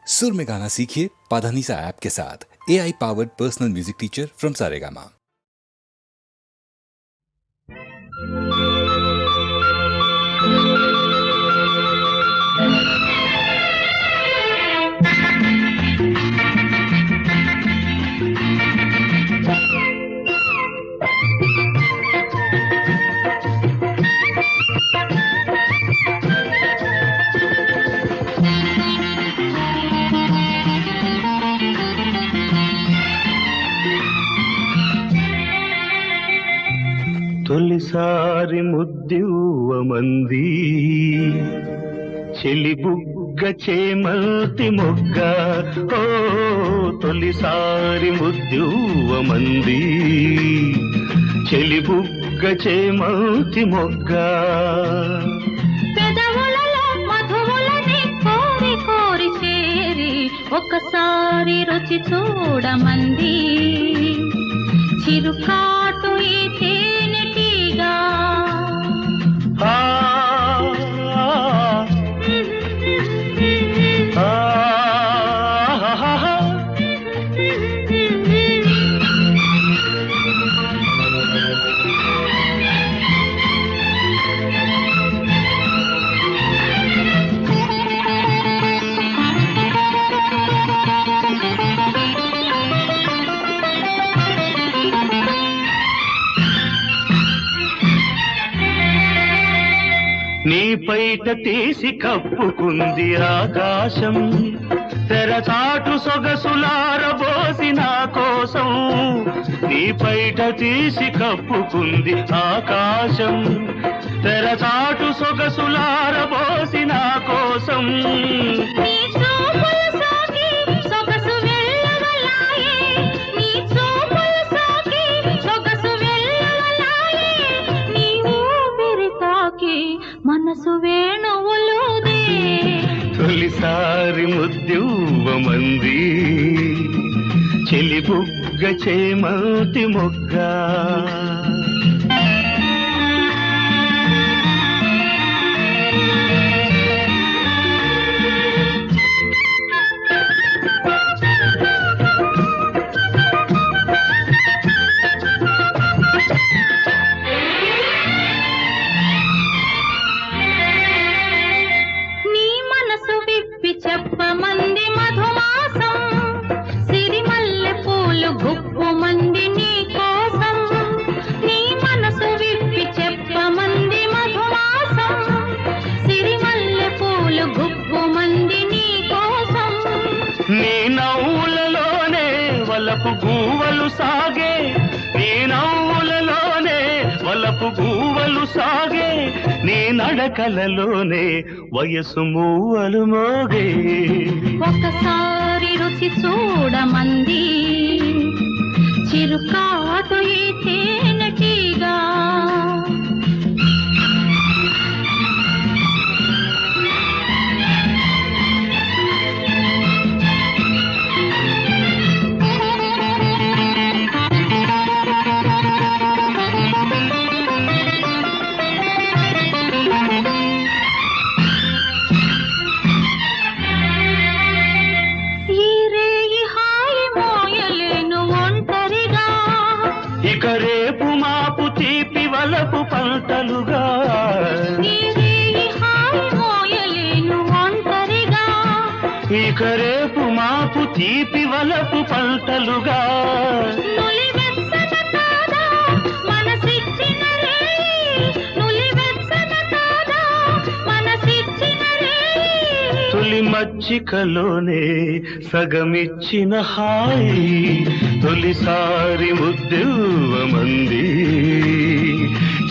सुर में गाना सीखिए पाधानीसा ऐप के साथ। AI powered personal music teacher from Saregama. తొలిసారి ముద్దివ్వమంది చెలి బుగ్గ చేమల్తి మొగ్గ ఓ తొలిసారి ముద్దివ్వమంది చెలి బుగ్గ చేమల్తి మొగ్గ పెదవులలో మధువులని కోరి కోరి చేరి ఒకసారి రుచి చూడమంది చిరుకాటు ఈ తేనెటీగా నీ పైట తీసి కప్పుకుంది ఆకాశం తెరచాటు సొగసులారబోసి నా కోసం నీ పైట తీసి కప్పుకుంది ఆకాశం తెరచాటు సొగసులారబోసి నా కోసం మనసు వేణువులుదే తొలిసారి ముద్దివ్వమంది చెలి బుగ్గ చేమల్తి మొగ్గ చెప్పమంది మధుమాసం సిరిమల్లె పూలు గుప్పుమంది నీ కోసం నీ మనసు విప్పి చెప్పమంది మధుమాసం సిరిమల్లె పూలు గుప్పుమంది నీ కోసం నీ నవ్వులలోనే వలపు గూవలు సాగే నీ నవ్వులలోనే వలపు గూవలు సాగే నీ నడకలలోనే వయసు మూవలు మోగే ఒకసారి రుచి చూడమంది చిరుకాటు ఈ తేనెటీగా ఇక రేపు మాపు తీపి వలపు పంటలుగా ఇక రేపు మాపు తీపి వలపు పంటలుగా తొలి మచ్చికలోనే సగమిచ్చిన హాయి తొలిసారి ముద్దివ్వమంది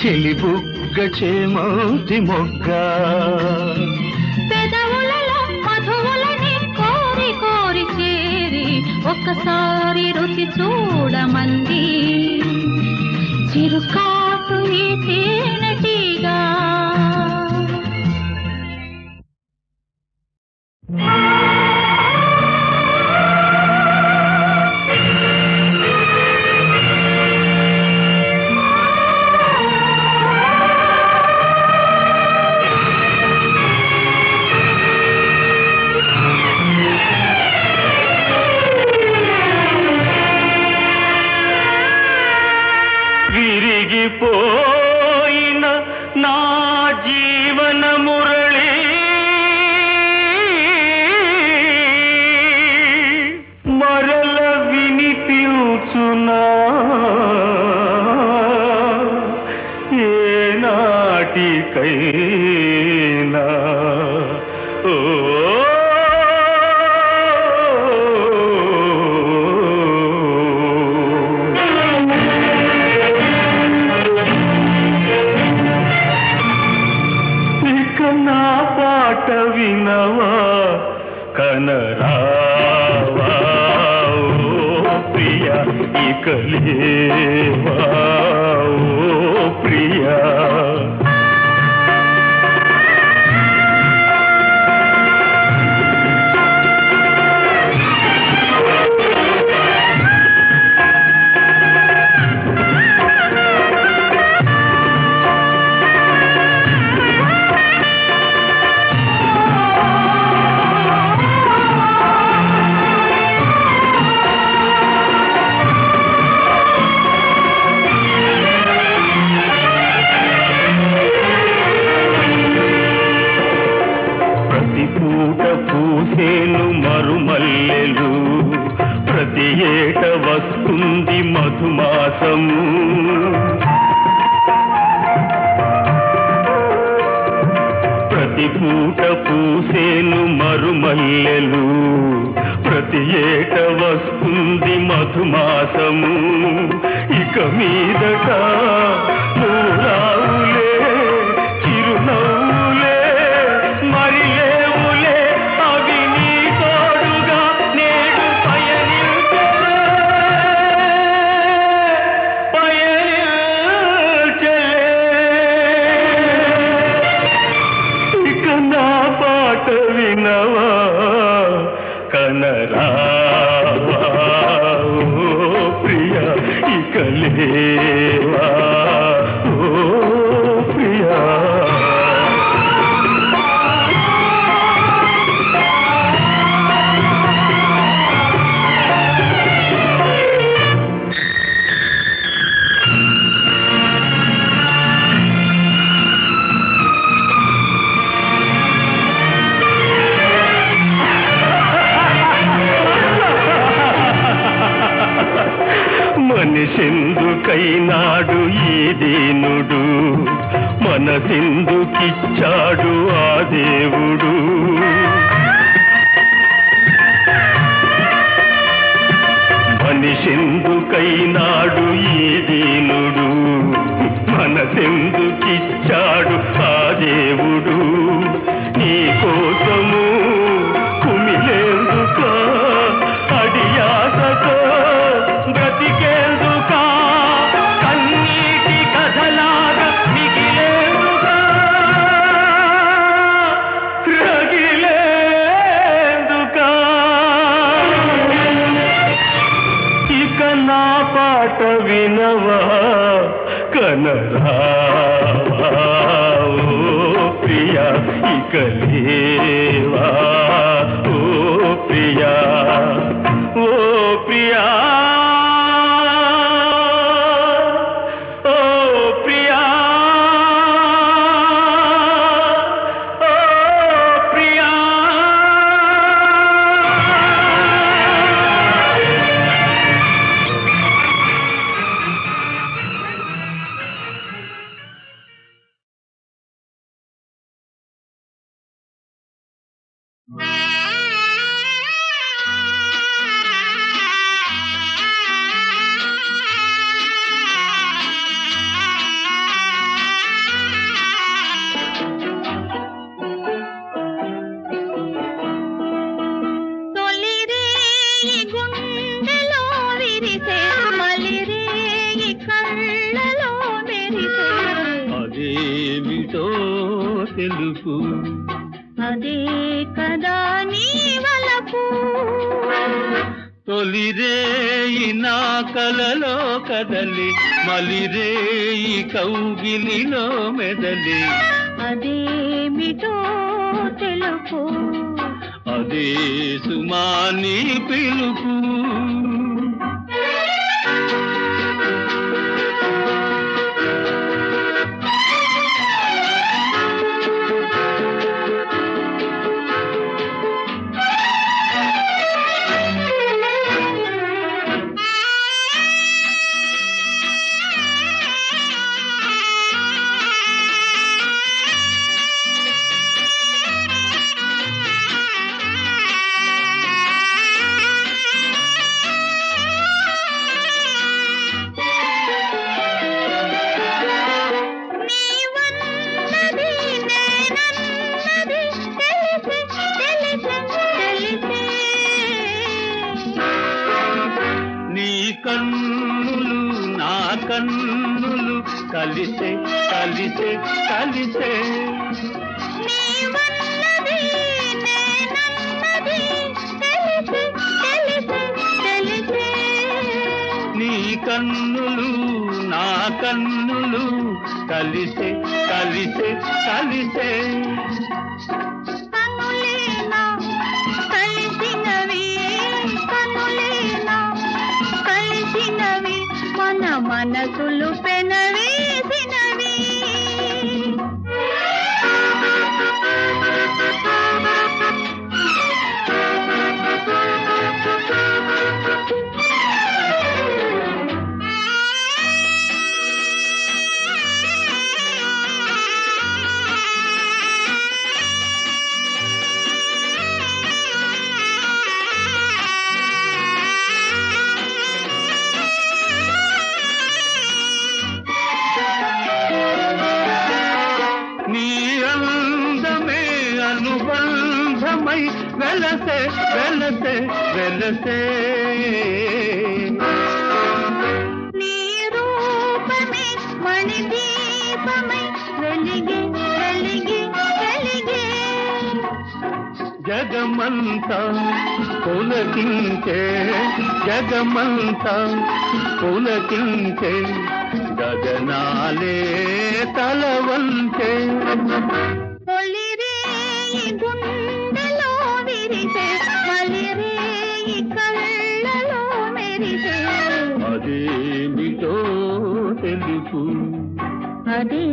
చెలి బుగ్గ చేమల్తి మొగ్గ పెదవులలో మధువులని కోరి కోరి చేరి ఒకసారి రుచి చూడమంది చిరుకాటు ఈ తేనెటీగా కనరావా ఓ ప్రియా ఇక లేవా ఓ ప్రియా. పూసేను మరుమల్లెలు ప్రతి ఏట వస్తుంది మధుమాసము. ప్రతి పూట పూసేను మరుమల్లెలు ప్రతి ఏట వస్తుంది మధుమాసము. ఇక మీదట మూలావులే చిరునవ్వులే మరి లేవులే అవి నీ తోడుగా నేడు పయనించలే. ఇక నా పాట వినవా కనరావా ఓ ప్రియా ఇక లేవా ఓ ప్రియా. మనిషెందుకైనాడు ఈ దీనుడు మనసెందుకిచ్చాడు ఆ దేవుడు. మనిషెందుకైనాడు ఈ దీనుడు మనసెందుకిచ్చాడు ఆ దేవుడు. నీ కోసము కుమిలేందుక అడియాసతో బ్రతికేందుక కన్నీటి కథలాగా మిగిలేందుక రగిలేందుక. ఇక నా పాట వినవా కనరావా ఓ ప్రియా ఇక లేవా ఓ ప్రియా ఓ ప్రియా ఓ ప్రియా ఓ ప్రియా. తొలి రేయి గుండెలో విరిసే మలి రేయి కళ్ళలో మెరిసే అదేమిటో తెలుపు అదే కదా నీ వలపు. తొలిరేయి నా కలలో కదలి మలిరేయి కౌగిలిలో మెదలి అదేమిటో తెలుపు అదే సుమాని పిలుపు. కన్నులు నా కన్నులు కలిసే కలిసే కలిసే నీవన్నది నేనన్నది తెలిసే తెలిసే తెలిసే నీ కన్నులు నా కన్నులు కలిసే కలిసే కలిసే కన్నులేనా కలిసినవి కన్నులేనా కలిసినవి మన మనసులు పెనవేసినవి నీ అందమే అనుబంధమై వెలసే వెలసే వెలసే నీ రూపమే మణిదీపమై వెలిగే వెలిగే వెలిగే జగమంతా పులకించే జగమంతా పులకించే గగనాలే తలవంచే తొలిరేయి గుండెలో విరిసే మలిరేయి కళ్ళలో మెరిసే అదేమిటో తెలుసు అదే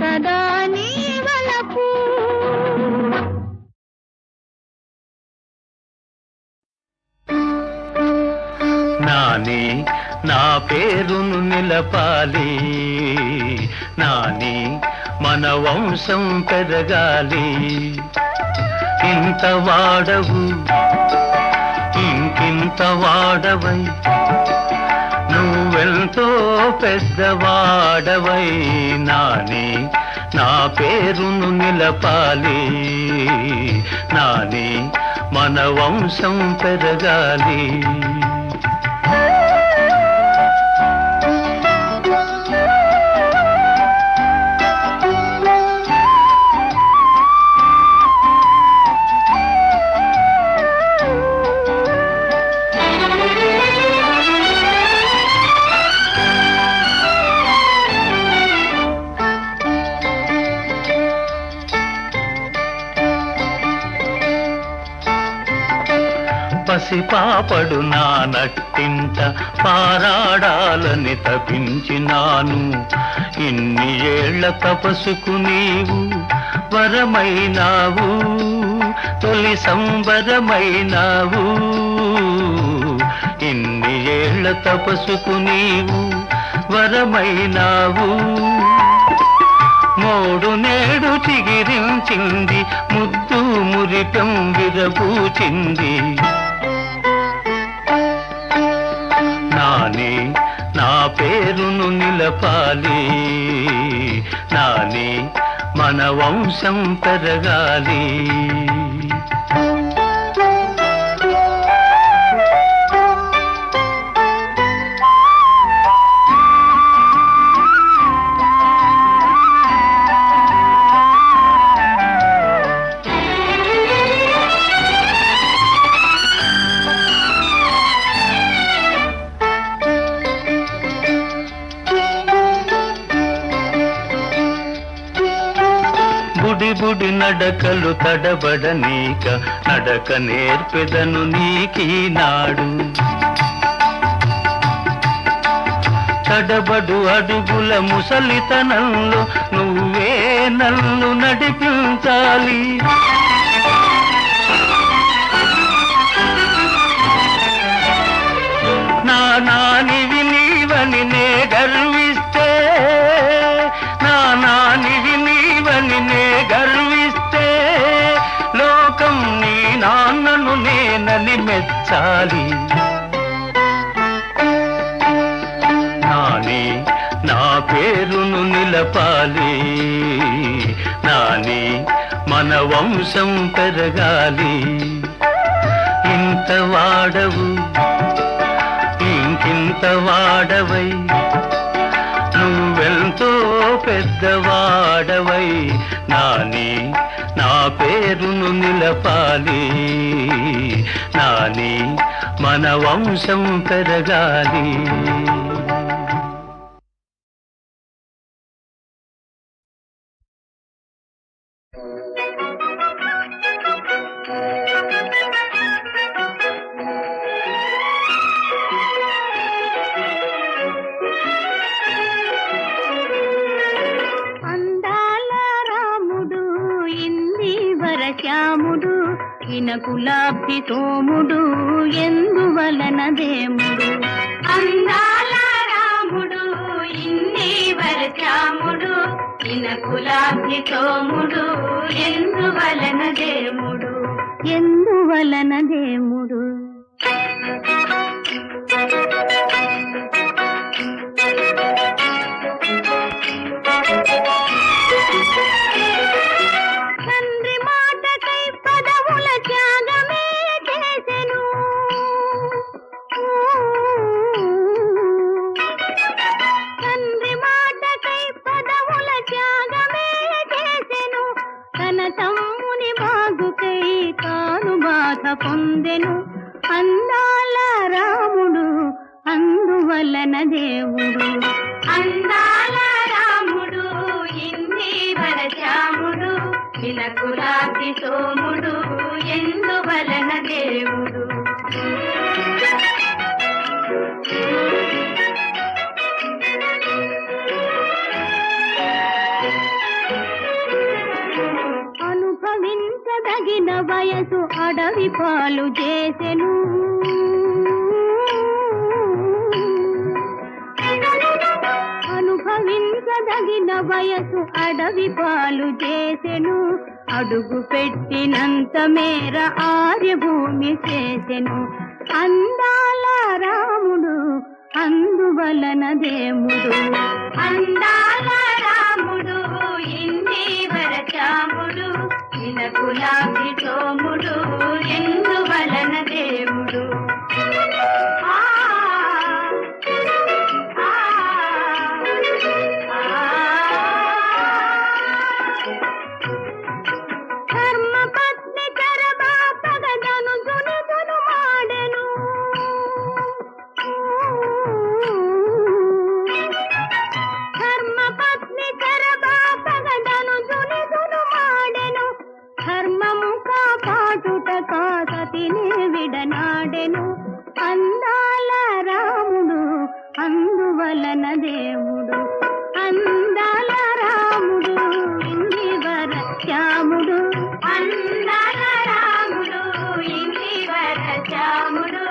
కదా నీ వలపు నాని నా పేరును నిలపాలి నాని మన వంశం పెరగాలి ఇంత వాడవు ఇంకింత వాడవై నువ్వెంతో పెద్దవాడవై నాని నా పేరును నిలపాలి నాని మన వంశం పెరగాలి పసిపాపడు నా నట్టింట పారాడాలని తపించినాను ఇన్ని ఏళ్ల తపసుకు నీవు వరమైనావు తొలి సంబరమైనావు ఇన్ని ఏళ్ల తపసుకు నీవు వరమైనావు మోడు నేడు చిగిరించింది ముద్దు మురిపం విరబూచింది నాని నా పేరును నిలపాలి నాని మన వంశం పెరగాలి బుడి బుడి నడకలు తడబడనీక నడక నేర్పెదను నీకీనాడు తడబడు అడుగుల ముసలితనంలో నువ్వే నన్ను నడిపించాలి నా నానివి నీవని నే గర్విస్తే నా నానివి నీవని నే గర్విస్తే లోకం నీ నాన్నను నేనని మెచ్చాలి నాని నా పేరును నిలపాలి నాని మన వంశం పెరగాలి ఇంత వాడవు ఇంకింత వాడవై నువ్వెంతో పెద్దవాడవై నాని నా పేరును నిలపాలి నాని మన వంశం పెరగాలి. శ్యాముడు ఇనకులాబ్ది సోముడు ఎందువలన దేముడు అందాల రాముడు ఇన్ని వరచాముడు ఇనకులాబ్ది సోముడు ఎందువలన దేముడు ఎందువలన దేముడు పొందెను అందాల రాముడు అందువలన దేవుడు అందాల రాముడు ఇన్ని వరచాముడు ఇనకులాబ్ది సోముడు ఎందువలన దేవుడు అనుభవించదగిన వయసు అడవి పాలు చేసెను అనుభవించదగిన వయసు అడవి పాలు చేసెను అడుగు పెట్టినంత మేర ఆర్యభూమి చేసెను అందాల రాముడు అందువలన దేముడు అందాల రాముడు ఇన్ని వరచాముడు ఇనకులాబ్ది సోముడు ఎందువలన దేవుడు ధర్మపత్ని చరబాపగదను దునుదును మాడెను ధర్మపత్ని చరబాపగదను దునుదును మాడెను ధర్మము కాపాటుట కాసతిని విడనాడెను అందాల రాముడు అందువలన దేవుడు అందాల రాముడు ఇన్ని వరచాముడు అందాల రాముడు ఇన్ని వరచాముడు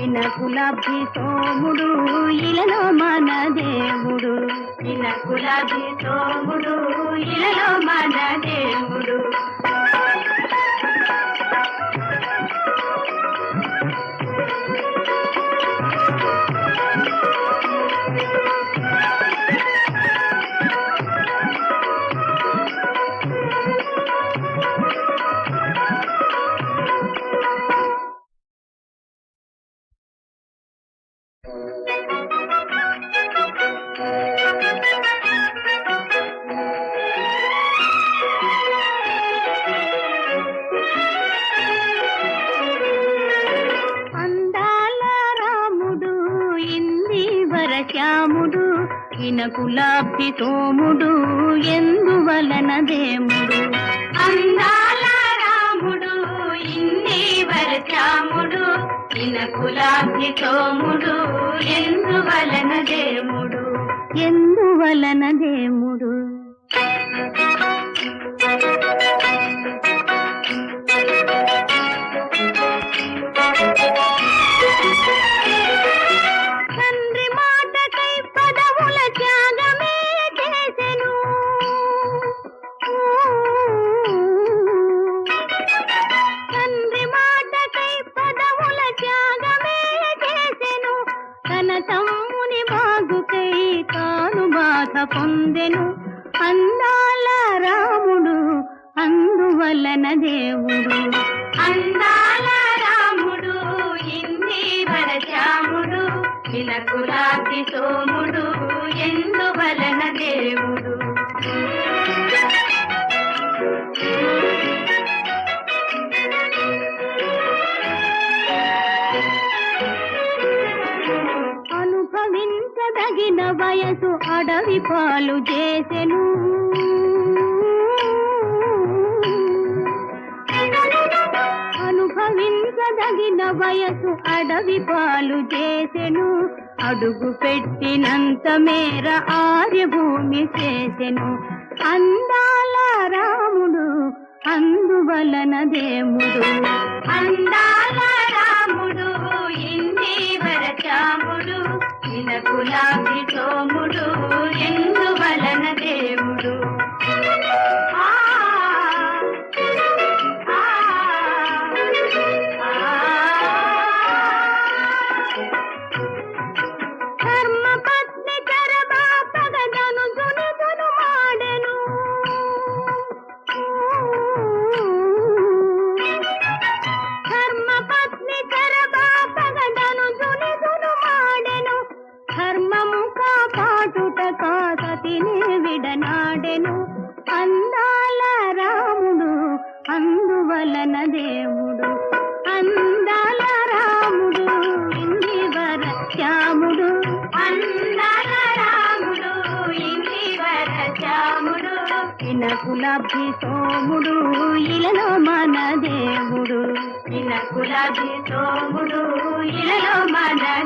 ఇనకులాబ్ది సోముడు ఇలలో మన దేవుడు ఇనకులాబ్ది సోముడు ఇలలో మన దేవుడు శ్యాముడు ఇనకులాబ్ది సోముడు ఎందువలన దేముడు అందాల రాముడు ఇన్ని వరచాముడు ఇనకులాబ్ది సోముడు ఎందువలన దేముడు ఎందువలన దేముడు పొందెను అందాల రాముడు అందువలన దేవుడు అందాల రాముడు ఇన్ని వరచాముడు ఇనకులాభి సోముడు ఎందువలన దేవుడు. అనుభవించదగిన వయసు అడవి పాలు చేసెను. అనుభవించదగిన వయసు అడవి పాలు చేసెను. అడుగు పెట్టినంత మేర ఆర్యభూమి చేసెను. అందాల రాముడు అందువలన దేవుడు. అందాల రాముడు ఇందీవర చాముడు ఇనకులాభి సోముడు ఎందువలన దేవుడు. ధర్మపత్ని చరబాపగదను దునుదును మాడెను. ధర్మపత్ని చరబాపగదను దునుదును మాడెను. ధర్మము కాపాటుట కాసతిని విడనాడెను. అందాల రాముడు అందువలన దేవుడు. అందాల రాముడు ఇందివర శ్యాముడు. అందాల రాముడు ఇందివర శ్యాముడు ఇనకులాభి సోముడు ఇలలో మన దేవుడు. ఇనకులాభి సోముడు ఇలలో మన